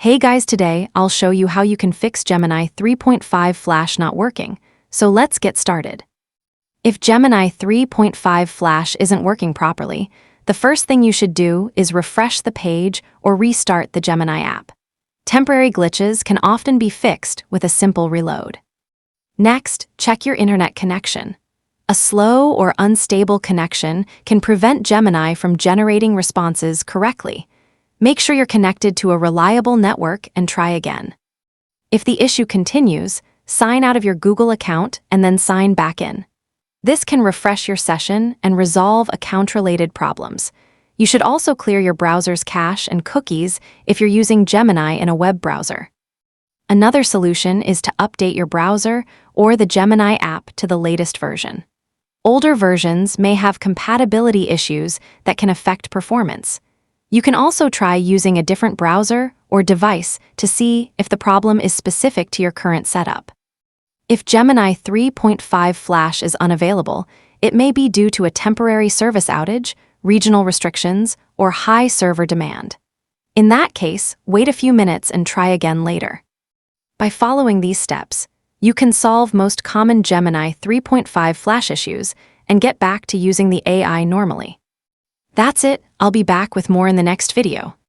Hey guys, today I'll show you how you can fix Gemini 3.5 Flash not working. So let's get started. If Gemini 3.5 Flash isn't working properly, the first thing you should do is refresh the page or restart the Gemini app. Temporary glitches can often be fixed with a simple reload. Next, check your internet connection. A slow or unstable connection can prevent Gemini from generating responses correctly. Make sure you're connected to a reliable network and try again. If the issue continues, sign out of your Google account and then sign back in. This can refresh your session and resolve account-related problems. You should also clear your browser's cache and cookies if you're using Gemini in a web browser. Another solution is to update your browser or the Gemini app to the latest version. Older versions may have compatibility issues that can affect performance. You can also try using a different browser or device to see if the problem is specific to your current setup. If Gemini 3.5 Flash is unavailable, it may be due to a temporary service outage, regional restrictions, or high server demand. In that case, wait a few minutes and try again later. By following these steps, you can solve most common Gemini 3.5 Flash issues and get back to using the AI normally. That's it. I'll be back with more in the next video.